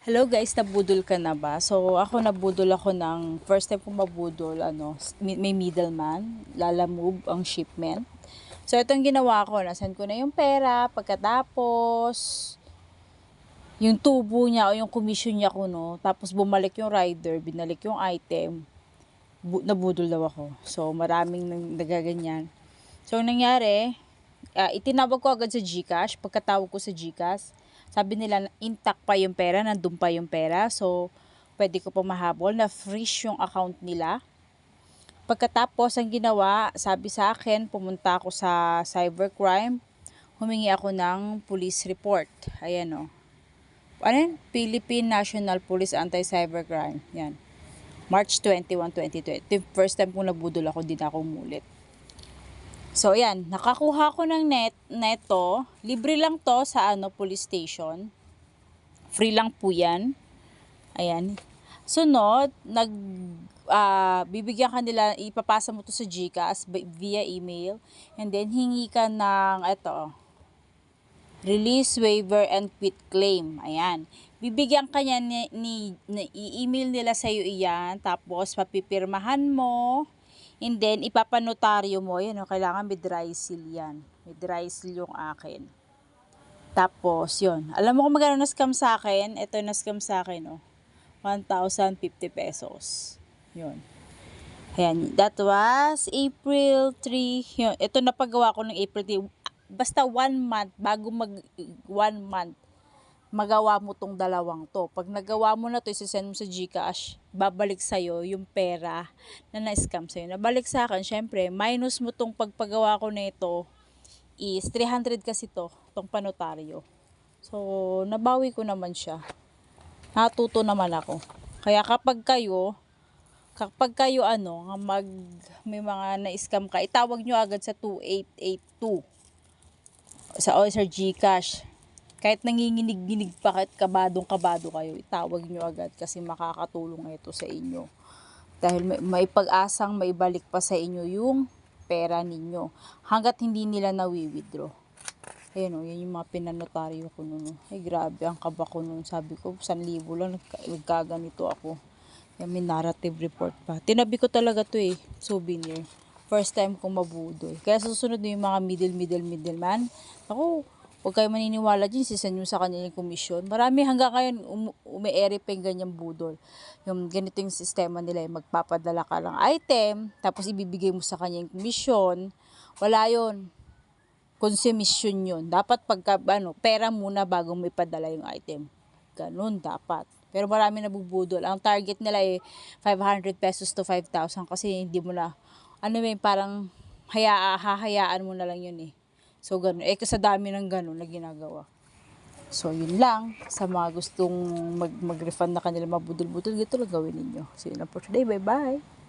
Hello guys, nabudol ka na ba? So ako nabudol ako ng first time kong mabudol, may middleman, lalamove ang shipment. So itong ginawa ko, nasan ko na yung pera, pagkatapos yung tubo niya o yung commission niya ko no, tapos bumalik yung rider, binalik yung item, nabudol daw ako. So maraming nagaganyan. So nangyari, itinawag ko agad sa GCash, pagkatawag ko sa GCash, sabi nila intact pa yung pera, nandun pa yung pera. So, pwede ko pa mahabol na freeze yung account nila. Pagkatapos, ang ginawa, sabi sa akin, pumunta ako sa cybercrime, humingi ako ng police report. Ayan o. Ano yun? Philippine National Police Anti-Cybercrime. Yan. March 21, 2020. First time kong nabudol ako, di na ako umulit. So, yan. Nakakuha ko ng neto. Libre lang to sa police station. Free lang po yan. Ayan. Sunod, bibigyan ka nila, ipapasa mo to sa GCash via email. And then, hingi ka ng, release, waiver, and quit claim. Ayan. Bibigyan ka niya i-email nila sa'yo iyan. Tapos, papipirmahan mo. And then, ipapanotaryo mo. Yan, kailangan may dry seal yan. May dry seal yung akin. Tapos, yun. Alam mo kung magkano na-scam sa akin? Ito na-scam sa akin, 1,050 pesos. Yun. Ayan. That was April 3. Yun. Ito napagawa ko ng April 3. Basta 1 month, bago 1 month, magawa mo tong dalawang to. Pag nagawa mo na to, isasend mo sa GCash, babalik sa'yo yung pera na na-scam sa'yo. Nabalik sa akin, syempre, minus mo tong pagpagawa ko na ito is 300 kasi to, tong panotaryo. So, nabawi ko naman siya. Natuto naman ako. Kaya kapag kayo may mga na-scam ka, itawag nyo agad sa 2882 sa GCash. Kahit nanginginig-ginig pa, kahit kabadong-kabado kayo, itawag nyo agad kasi makakatulong ito sa inyo. Dahil may pag-asang maibalik pa sa inyo yung pera ninyo hanggat hindi nila nawi-withdraw. Ayun yan yung mga pinanotaryo ko nun. Ay grabe, ang kaba ko nun. Sabi ko, 1,000 lang, nagkaganito ako. Yan, may narrative report pa. Tinabi ko talaga to souvenir. First time kong mabudol. Kaya susunod na yung mga middleman. Ako, huwag kayo maniniwala dyan, sisend nyo sa kanila yung komisyon. Marami hanggang ngayon umi-ere pa yung ganyang budol. Yung ganito yung sistema nila, yung magpapadala ka lang item, tapos ibibigay mo sa kanya yung komisyon. Wala yun. Consumption yun. Dapat pera muna bago may padala yung item. Ganun dapat. Pero marami nabubudol. Ang target nila ay 500 pesos to 5,000 kasi hindi mo na, parang hahayaan mo na lang yun So, ganun. Sa dami ng ganun na ginagawa. So, yun lang. Sa mga gustong mag-refund na kanila mabudol-budol, gito lang gawin ninyo. So, yun lang for today. Bye-bye!